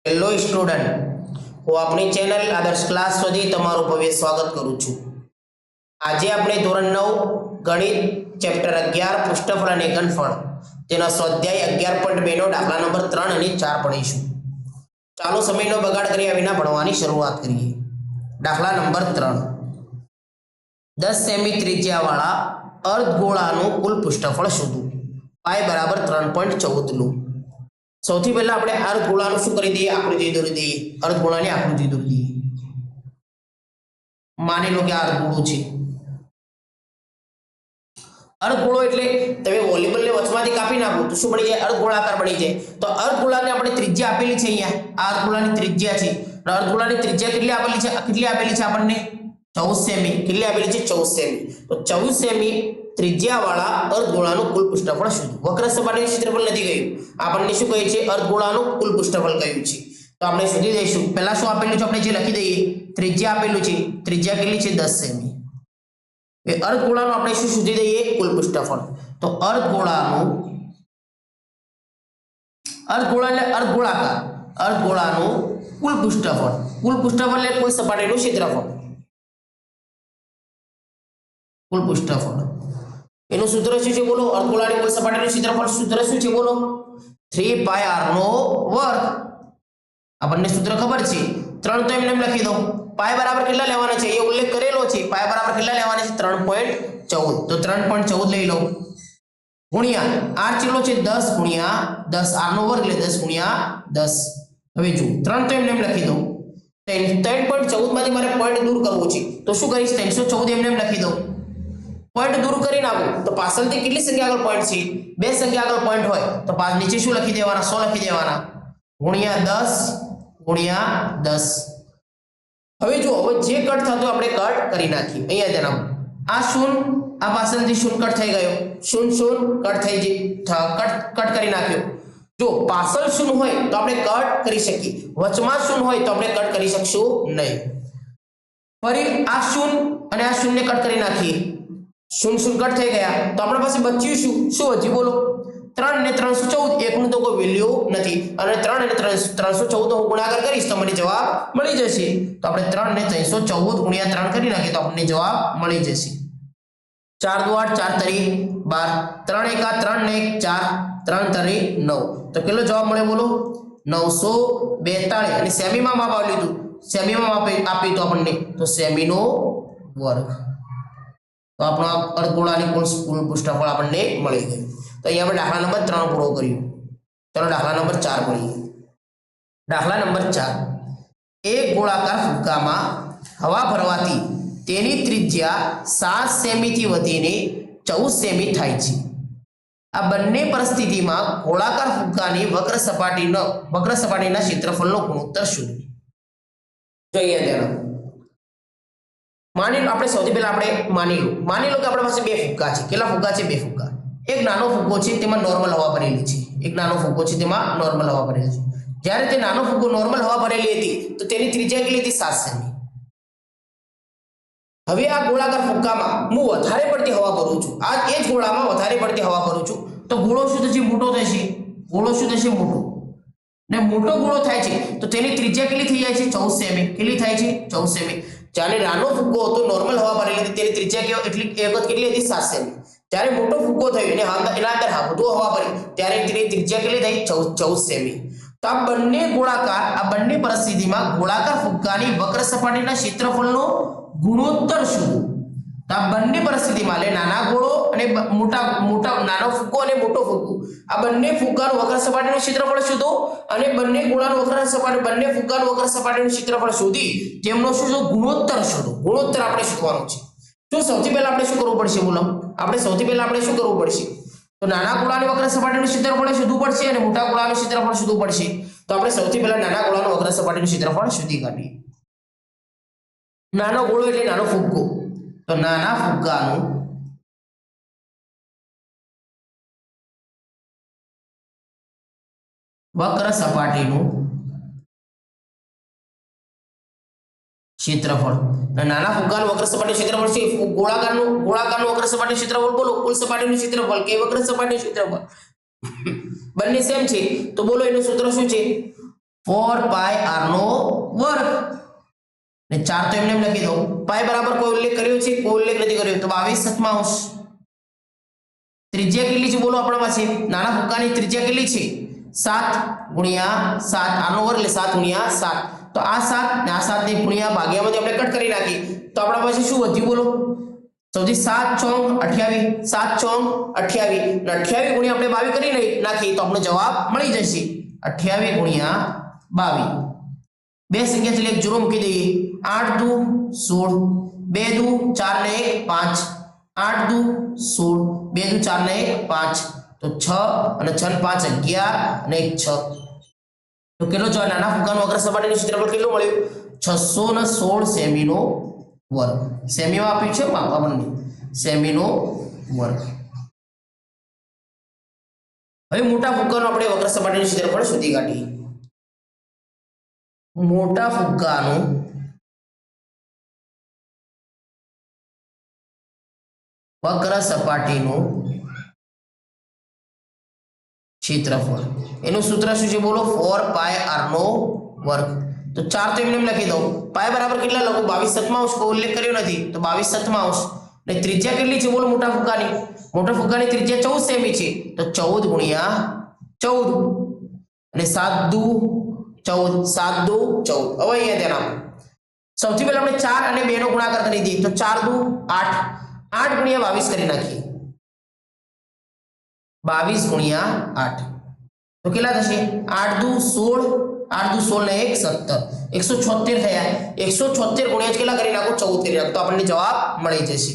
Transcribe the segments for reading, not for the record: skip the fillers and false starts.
Hello student, હું આપણી channel આદર્શ ક્લાસ સુધી તમારું ભવ્ય સ્વાગત કરું છું। આજે આપણે ધોરણ 9 ગણિત ચેપ્ટર 11 પૃષ્ઠફળ અને ઘનફળ તેનો સ્વાધ્યાય 11.2 નો દાખલા નંબર 3 અને 4 ભણીશું। ચાલો સમયનો બગાડ કર્યા વિના ભણવાની શરૂઆત કરીએ। દાખલા નંબર 3, 10 સેમી ત્રિજ્યાવાળા અર્ધગોળાનું કુલ પૃષ્ઠફળ શોધો। પાય બરાબર 3.14 લો। સૌથી પહેલા આપણે અર્ધગોળાનું શું કરી દઈએ, આકૃતિ દોરી દઈએ। અર્ધગોળાની આકૃતિ દોરી દઈએ। માની લો કે આ અર્ધગોળો છે। અર્ધગોળો એટલે તમે વોલીબોલને વચમાંથી કાપી નાખો તો શું બની જાય? અર્ધગોળાકાર બની જાય। તો અર્ધગોળાને આપણે ત્રિજ્યા આપેલી છે, અહીંયા આ અર્ધગોળાની ત્રિજ્યા છે। અર્ધગોળાની ત્રિજ્યા કેટલી આપેલી છે? કેટલી આપેલી છે આપણને? 14 સેમી। કેટલી આપેલી છે? 14 સેમી। તો 14 સેમી ત્રિજ્યાવાળા અર્ધગોળાનું કુલ પૃષ્ઠફળ શોધો। વક્ર સપાટીનું ક્ષેત્રફળ નથી કહ્યું, આપણને શું કહે છે? અર્ધગોળાનું કુલ પૃષ્ઠફળ કહ્યું છે। તો આપણે શોધી દઈશું। પહેલા શું આપેલું છે આપણે જે લખી દઈએ, ત્રિજ્યા આપેલું છે। ત્રિજ્યા કેટલી છે? 10 સેમી। એ અર્ધગોળાનું આપણે શું શોધી દઈએ? કુલ પૃષ્ઠફળ। તો અર્ધગોળાનું અર્ધગોળાનું કુલ પૃષ્ઠફળ એટલે કુલ સપાટીનું ક્ષેત્રફળ। કુલ પૃષ્ઠફળ એનું સૂત્ર શું છે બોલો? અર્ધગોળાની કુલ સપાટીનું ક્ષેત્રફળ સૂત્ર શું છે બોલો? 3 પાય r નો વર્ગ। આપણને સૂત્ર ખબર છે, 3 તો એમને એમ લખી દો। પાય બરાબર કેટલા લેવાના છે એ ઉલ્લેખ કરેલો છે। પાય બરાબર કેટલા લેવાના છે? 3.14। તો 3.14 લઈ લો ગુણ્યા r કેટલો છે? 10 ગુણ્યા 10, r નો વર્ગ એટલે 10 ગુણ્યા 10। હવે જો 3 તો એમને એમ લખી દો। 3.14 માંથી મારે પોઈન્ટ દૂર કરવો છે તો શું કરીશ? 314 એમને એમ લખી દો। પોઈન્ટ દૂર કરી નાખો તો પાછળથી કેટલી સંખ્યા આગળ પોઈન્ટ છે? બે સંખ્યા આગળ પોઈન્ટ હોય તો નીચે શું લખી દેવાના? 100 લખી દેવાના ગુણ્યા 10 ગુણ્યા 10। હવે જો હવે જે કટ થતો આપણે કટ કરી નાખીએ। અહીંયા ધ્યાન આ શૂન્ય, આ પાછળથી શૂન્ય કટ થઈ ગયો, શૂન્ય કટ થઈ કટ કરી નાખ્યો। જો પાછળ શૂન્ય હોય તો આપણે કટ કરી શકીએ, વચમાં શૂન્ય હોય તો આપણે કટ કરી શકશું નહીં। ફરી આ શૂન્ય અને આ શૂન્ય કટ કરી નાખીએ, શૂન્ય કટ થઈ ગયા તો આપણા પાસે બચ્યું શું હજી બોલો? 3 ને 314, એકનું તો કોઈ વેલ્યુ નથી અને 3 અને 314 હું ગુણાકાર કરીશ તો મને જવાબ મળી જશે। તો આપણે 3 ને 314 ગુણ્યા 3 કરી નાખીએ તો આપણને જવાબ મળી જશે। 4 દુ 8, 4 તરી 12, 3 એકા 3 ને 1 4, 3 તરી 9। તો કેટલો જવાબ મળે બોલો? 942। અને સેમીમાં માપ આવી લીધું, સેમીમાં માપ આપી તો આપણને તો સેમીનો વર્ગ। તો આપણો અર્ધગોળાની કુલ પૃષ્ઠફળ આપણને મળી ગયું। તો અહીંયા આપણે દાખલા નંબર 3 પૂરો કર્યો। ચલો દાખલા નંબર 4 ભણીએ। દાખલા નંબર 4, એક ગોળાકાર ફુગ્ગામાં હવા ભરવાથી તેની ત્રિજ્યા 7 સેમીથી વધીને 14 સેમી થાય છે। આ બંને પરિસ્થિતિમાં ગોળાકાર ફુગ્ગાની વક્ર સપાટીના ક્ષેત્રફળનો ગુણોત્તર શોધો। જો અહીંયા ધ્યાન માની લો, આપણે સૌથી પહેલા આપણે માની લો કે આપણા પાસે બે ફુગ્ગા છે। કેટલા ફુગ્ગા છે? બે ફુગ્ગા। એક નાનો ફુગ્ગો છે તેમાં નોર્મલ હવા ભરેલી છે, એક નાનો ફુગ્ગો છે તેમાં નોર્મલ હવા ભરેલી છે। જ્યારે તે નાનો ફુગ્ગો નોર્મલ હવા ભરેલી હતી તો તેની ત્રિજ્યા કેટલી હતી? 7 સેમી। હવે આ ગોળાકાર ફુગ્ગામાં હું વધારે પડતી હવા ભરું છું, આ એ જ ગોળામાં વધારે પડતી હવા ભરું છું તો ગોળો શું થશે? મોટો થશે। ગોળો શું થશે? મોટો। ને મોટો ગોળો થાય છે તો તેની ત્રિજ્યા કેટલી થઈ જાય છે? 14 સેમી। કેટલી થાય છે? 14 સેમી। જ્યારે નાનો ફુગ્ગો હતો, નોર્મલ હવા ભરેલી હતી, તેની ત્રિજ્યા કેટલી હતી? 7 સેમી। જ્યારે મોટો ફુગ્ગો થયો અને એના અંદર વધુ હવા ભરી ત્યારે તેની ત્રિજ્યા કેટલી થઈ? 14 સેમી। તો આ બંને પરિસ્થિતિમાં ગોળાકાર ફુગ્ગાની વક્ર સપાટીના ક્ષેત્રફળનો ગુણોત્તર શોધો। તો આ બંને પરિસ્થિતિમાં એટલે નાના ગોળો અને નાનો ફુગ્ગો અને મોટો ફુગ્ગો, આ બંને ફુગ્ગાનું વક્ર સપાટીનું ક્ષેત્રફળ શોધો અને બંને ફુગ્ગાનું વક્ર સપાટીનું ક્ષેત્રફળ શોધી તેમનો શું ગુણોત્તર શોધો। ગુણોત્તર આપણે શોધવાનું છે। તો સૌથી પહેલા આપણે શું કરવું પડશે બોલો? સૌથી પહેલા આપણે શું કરવું પડશે? તો નાના ગોળાની વક્ર સપાટીનું ક્ષેત્રફળ શોધવું પડશે અને મોટા ગોળાનું ક્ષેત્રફળ શોધવું પડશે। તો આપણે સૌથી પહેલા નાના ગોળાનું વક્ર સપાટીનું ક્ષેત્રફળ શોધી કાઢીએ। નાનો ગોળો એટલે નાનો ફુગ્ગો, તો નાના ફુગ્ગાનું વક્ર સપાટીનું ક્ષેત્રફળ, નાના ફુગ્ગાનું વક્ર સપાટીનું ક્ષેત્રફળ છે, ગોળાકારનું વક્ર સપાટીનું ક્ષેત્રફળ બોલો, કુલ સપાટીનું ક્ષેત્રફળ કે વક્ર સપાટીનું ક્ષેત્રફળ બંને સેમ છે તો બોલો એનું સૂત્ર શું છે? 4 પાય r નો વર્ગ ને 4 તો એમને એમ લખી દો. પાય બરાબર કોઈ ઉલ્લેખ કર્યો છે? કોઈ ઉલ્લેખ નથી કર્યો, તો 22/7. ત્રિજ્યા કેટલી છે બોલો આપણા પાસે? નાના ફુગ્ગાની ત્રિજ્યા કેટલી છે? 7 ગુણ્યા 7, r નો વર્ગ એટલે 7 ગુણ્યા 7. તો આ 7 ને આ 7 ને ગુણ્યા ભાગ્યામાંથી આપણે કટ કરી નાખી, તો આપણા પાસે શું વધ્યું બોલો? સૌથી 7 ચોંગ 28, 7 ચોંગ 28 ને 28 ગુણ્યા આપણે 22 કરી નાખી તો આપણો જવાબ મળી જશે. 28 ગુણ્યા 22. બે સંખ્યા છે એક જીરો મૂકી દઈએ. 8 દુ 16, 2 દુ 4 ને 1 5, 8 દુ 16, 2 દુ 4 ને 1 5, તો 6 અને 6 ને 5 11 અને 1 6. તો કેટલો જવાબ? નાના ફુગ્ગાનું વક્ર સપાટીનું ક્ષેત્રફળ કેટલું મળ્યું? 616 સેમીનો વર્ગ. સેમીમાં આપ્યું છે માપ આપણને, સેમીનો વર્ગ. હવે મોટા ફુગ્ગાનું આપણે વક્ર સપાટીનું ક્ષેત્રફળ શોધી કાઢીએ. મોટા ફુગ્ગાનું વક્ર સપાટીનું ક્ષેત્રફળ, એનું સૂત્ર શું છે બોલો? 4 પાય r નો વર્ગ. તો 4 તો એમને એમ લખી દો. પાય બરાબર કેટલા લખો? 22/7 કોઈ ઉલ્લેખ કર્યો નથી, તો 22/7. ને ત્રિજ્યા કેટલી છે બોલો મોટા ફુગ્ગાની? મોટા ફુગ્ગાની ત્રિજ્યા 14 સેમી છે, તો 14 ગુણ્યા 14 અને 7 દુ 14, 7 દુ 14. હવે અહીંયા ધ્યાન આપો. સૌથી પહેલા આપણે 4 અને 2 નો ગુણાકાર કરી દઈએ, તો 4 દુ 8, 8 ગુણ્યા 22 કરી નાખીએ. 22 ગુણ્યા 8 તો કેટલા થશે? 8 દુ 16, 8 દુ 16 ને 1 17, 176 થયા. 176 ગુણ્યા કેટલા કરી નાખો? 14 કરી નાખો, તો આપણને જવાબ મળી જશે.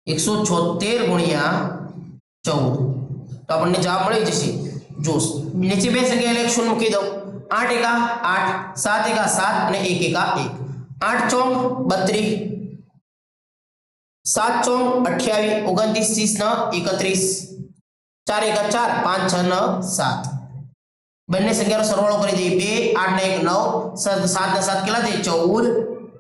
176 ગુણ્યા 14 તો આપણને જવાબ મળી જશે. જો નીચે બે સંખ્યા એક શૂન્ય મૂકી દો. 8 એકા 8, 7 એકા 7 અને 1 એકા 1. 8 ચોંગ 32, 7 ચોંગ 28, 29 30 31, 4 એકા 4, 5 6 ને 7. બંને સંખ્યાનો સરવાળો કરી દઈએ. 2 8 ને 1 9, 7 ને 7 કેટલા થાય? 14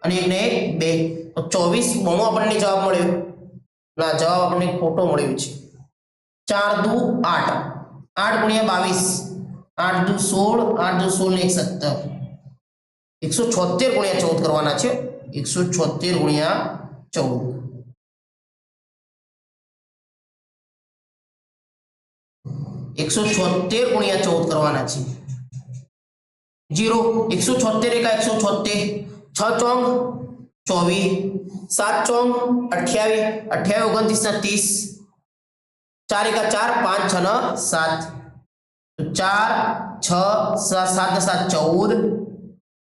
અને 1 ને 1 2, તો 24 ગણો આપણને જવાબ મળ્યો. ના, જવાબ આપણને ખોટો મળ્યો છે. 4 દુ 8, 8 ગુણ્યા 22, 8 દુ 16, 8 દુ 16 ને 1 17, 176 ગુણ્યા 14 કરવાના છે. 176 ગુણ્યા 14, 176 ગુણ્યા 14 કરવાના છે. 0 176 એકા 176, 6 ચોંગ 24, 7 ચોંગ 28, 28 29 30, 4 એકા 4, 5 6 ને 7, તો 4 6 7 ને 7 14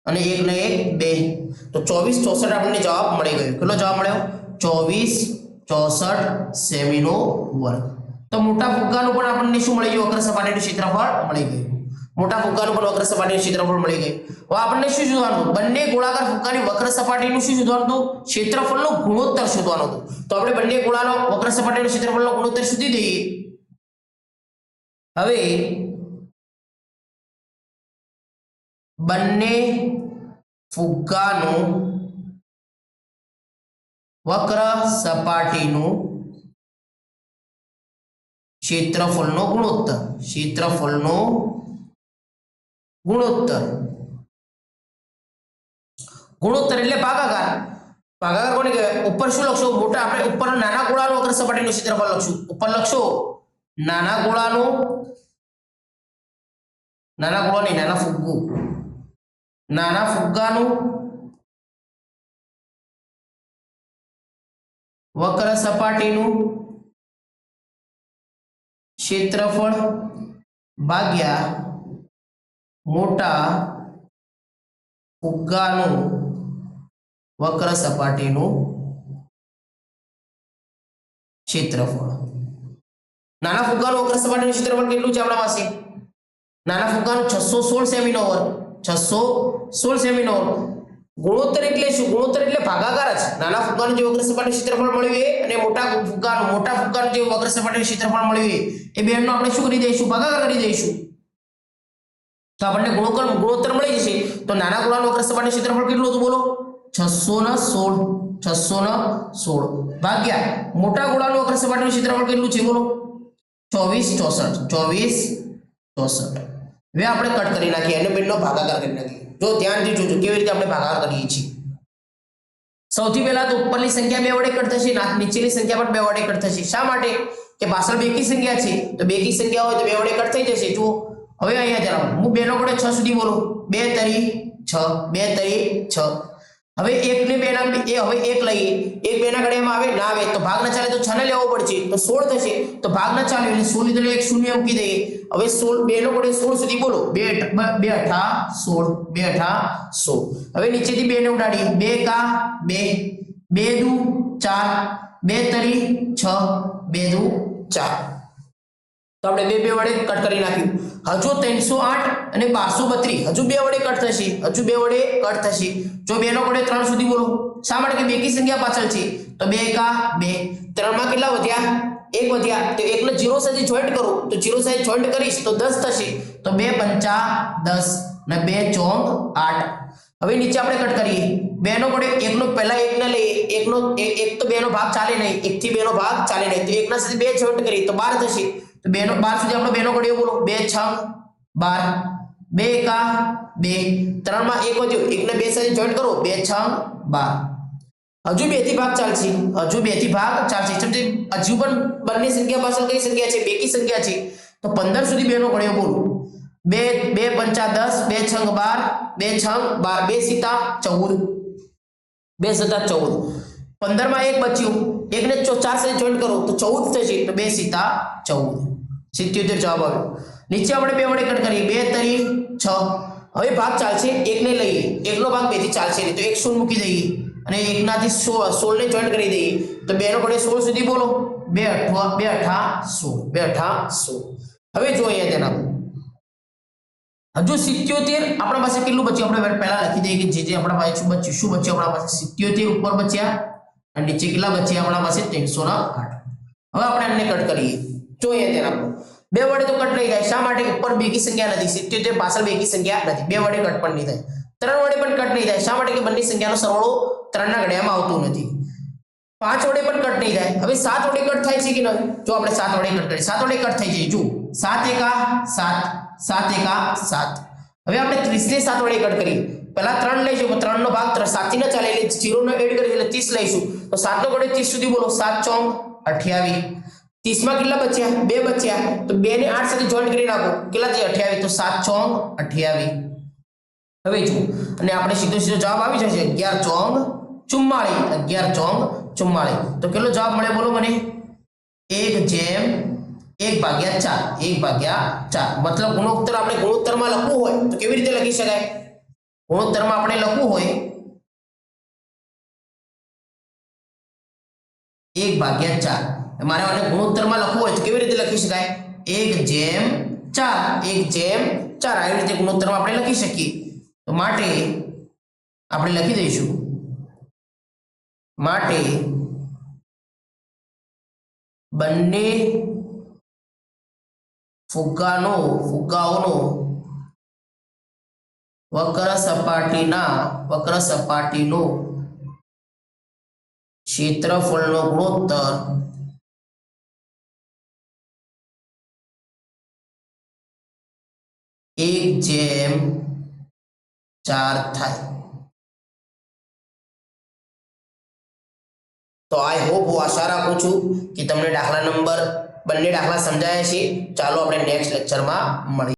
અને 1 ને 1 2, તો 24 64 આપણને જવાબ મળી ગયો. કેટલો જવાબ મળ્યો? 24 64 સેમીનો વર્ગ. તો મોટા ફુગ્ગાનું પણ આપણને શું મળી ગયું? વક્ર સપાટીનું ક્ષેત્રફળ મળી ગયું. મોટા ફુગ્ગાનું પણ વક્ર સપાટીનું ક્ષેત્રફળ મળી ગયું. હવે આપણને શું શોધવાનું? બંને ગોળાકાર ફુગ્ગાની વક્ર સપાટીનું શું શોધવાનું હતું? ક્ષેત્રફળનો ગુણોત્તર શોધવાનું હતું. તો આપણે બંને ગોળાનો વક્ર સપાટીનું ક્ષેત્રફળનો ગુણોત્તર શોધી દઈએ. હવે બંને ફુગ્ગાનું વક્ર સપાટીનું ક્ષેત્રફળનો ગુણોત્તર, ક્ષેત્રફળનો ગુણોત્તર. ગુણોત્તર એટલે ભાગાકાર. ભાગાકાર કોને કહેવાય? ઉપર શું લખશો? મોટા આપણે ઉપર નાના ગોળાનું વક્ર સપાટીનું ક્ષેત્રફળ લખશું. ઉપર લખશો નાના ગોળાનું, નાના ગોળા નહીં, નાના ફુગ્ગું, નાના ફુગ્ગાનું વક્ર સપાટીનું ક્ષેત્રફળ ભાગ્યા મોટા ફુગ્ગાનું વક્ર સપાટીનું ક્ષેત્રફળ. નાના ફુગ્ગાનું વક્ર સપાટીનું ક્ષેત્રફળ કેટલું છે આપણા પાસે? નાના ફુગ્ગાનું 616 સેમીનો વર્ગ, 616 સેમીનો વર્ગ. ગુણોત્તર એટલે શું? ગુણોત્તર એટલે ભાગાકાર જ. નાના ફુગ્ગાનું જે વક્ર સપાટીનું ક્ષેત્રફળ મળ્યું એ અને મોટા ફુગ્ગાનું જે વક્ર સપાટીનું ક્ષેત્રફળ મળ્યું એ બેનો આપણે શું કરી દઈશું? ભાગાકાર કરી દઈશું. તો આપણને ગુણોત્તર મળી જશે. તો નાના ગોળાનું વક્ર સપાટીનું ક્ષેત્રફળ કેટલું હતું બોલો? 616 ભાગ્યા મોટા ગોળાનું વક્ર સપાટીનું ક્ષેત્રફળ કેટલું છે બોલો? 24 64. હવે આપણે કટ કરી નાખીએ અને બેનો ભાગાકાર કરી નાખીએ. જો ધ્યાનથી જોજો કેવી રીતે આપણે ભાગાકાર કરીએ છીએ. સૌથી પહેલા તો ઉપરની સંખ્યા બે વડે કટ થશે, નીચેની સંખ્યા પણ બે વડે કટ થશે. શા માટે? કે પાછળ બેકી સંખ્યા છે, તો બેકી સંખ્યા હોય તો બે વડે કટ થઈ જશે. જુઓ હવે અહીંયા જરા હું 2 નો ઘડે 6 સુધી બોલું. 2 તરી 6, 2 તરી 6. હવે 1 ને 2 ના હવે 1 લઈએ. 1 2 ના ઘડિયામાં આવે ના આવે તો ભાગ ના ચાલે તો 6 ને લેવો પડશે, તો 16 થશે. તો ભાગ ના ચાલે એટલે 16 લીધેલો 1 શૂન્ય મૂકી દઈએ. હવે 16 2 નો ઘડે 16 સુધી બોલો. 2 2 8 16, 2 8 16. હવે નીચેથી 2 ને ઉડાડીએ. 2 કા 2, 2 દુ 4, 2 તરી 6, 2 દુ 4. તો આપણે બે વડે કટ કરી નાખ્યું. હજુ 308 અને 1232 હજુ બે વડે કટ થશે, હજુ બે વડે કટ થશે. જો 2 નો ઘડે 3 સુધી બોલો. શા માટે? કે બેકી સંખ્યા પાછળ છે. તો 2 કા 2, 3 માં કેટલા વધ્યા? 1 વધ્યા. તો 1 ને 0 સાથે જોઈન્ટ કરો, તો 0 સાથે જોઈન્ટ કરીશ તો 10 થશે. તો 2 પંચા 10 અને 2 ચોંગ 8. હવે નીચે આપણે કટ કરીએ. 2 નો ઘડે 1 નો પહેલા 1 ને લઈએ. 1 નો 1 તો 2 નો ભાગ ચાલે નહીં, 1 થી 2 નો ભાગ ચાલે નહીં, તો 1 ના સાથે 2 જોઈન્ટ કરીએ તો 12 થશે. તો 2 નો 12 સુધી આપણો 2 નો ઘડિયો બોલો. 2 6 12, 2 કા 2, 3 માં 1 વધ્યો, 1 ને 2 સાથે જોઈન્ટ કરો, 2 6 12. હજુ 2 થી ભાગ ચાલશે, હજુ 2 થી ભાગ ચાલશે. સમજે? હજુ પણ બંને સંખ્યા પાછળ કઈ સંખ્યા છે? બેકી સંખ્યા છે. તો 15 સુધી 2 નો ઘડિયો બોલો. 2 2 પંચા 10, 2 6 12, 2 6 12, 2 સીતા 14, 2 સતા 14. 15 માં 1 બચ્યું, 1 ને 4 સાથે જોઈન્ટ કરો તો 14 થશે. તો 2 સીતા 14, 77 જવાબ આવ્યો. નીચે આપણે બે વડે કટ કરીએ. 2 તરી 6. હવે ભાગ ચાલશે, 1 ને લઈએ. 1 નો ભાગ 2 થી ચાલશે નહીં, તો 1 શૂન્ય મૂકી દઈએ અને 1 નાથી 16 ને જોઈન્ટ કરી દઈએ. તો 2 નો ઘડે 16 સુધી બોલો. 2 8 16, 2 8 16. હવે જો અહીંયા તેના હજુ 77 આપણા પાસે કેટલું બચ્યું? આપણે પહેલા લખી દઈએ કે જે આપણા પાસે શું બચ્યું આપણા પાસે? 77 ઉપર બચ્યા અને નીચે કેટલા બચ્યા આપણા પાસે? 308. હવે આપણે એમને કટ કરીએ. જો અહીંયા તેના બે વડે તો કટ નહીં થાય. શા માટે? ઉપર બેકી સંખ્યા નથી. 77 પાછળ બેકી સંખ્યા નથી. બે વડે કટ પણ નહીં થાય. 3 વડે પણ કટ નહીં થાય. શા માટે? કે બંને સંખ્યાનો સરવાળો 3 ના ઘડિયામાં આવતું નથી. 5 વડે પણ કટ નહીં થાય. હવે 7 વડે કટ થાય છે કે નહીં? જો આપણે 7 વડે કટ કરીએ. 7 વડે કટ થઈ જાય. જો 7 એકા 7, 7 એકા 7. હવે આપણે 30 ને 7 વડે કટ કરીએ. પહેલા 3 લઈશું, 3 નો ભાગ 7 થી ન ચાલે એટલે 0 નો એડ કરી એટલે 30 લઈશું. તો 7 નો ઘડે 30 સુધી બોલો. 7 ચોંગ 28. 30 માં કેટલા બચ્યા? 2 બચ્યા. તો 2 ને 8 સાથે જોઈન્ટ કરી નાખો. કેટલા થયા? 28. તો 7 ચોંગ 28. હવે જો અને આપણે સીધો જવાબ આવી જશે. 11 ચોંગ 44. 11 ચોંગ 44. તો કેટલો જવાબ મળે બોલો મને? 1/1/4. 1/4. મતલબ ગુણોત્તર આપણે ગુણોત્તરમાં લખવું હોય તો કેવી રીતે લખી શકાય? ગુણોત્તરમાં આપણે લખવું હોય 1/4. મારે મને ગુણોત્તરમાં લખવું હોય તો કેવી રીતે લખી શકાય? 1/4. 1/4 આવી રીતે ગુણોત્તરમાં આપણે લખી શકીએ. તો માટે આપણે લખી દઈશું માટે બંને ફુગ્ગાઓનો વક્ર સપાટીનો ક્ષેત્રફળનો ગુણોત્તર 1/4 થાય. તો આઈ હોપ હું આશા રાખું છું કે તમને બંને દાખલા સમજાયા છે. ચાલો આપણે નેક્સ્ટ લેક્ચરમાં મળીએ.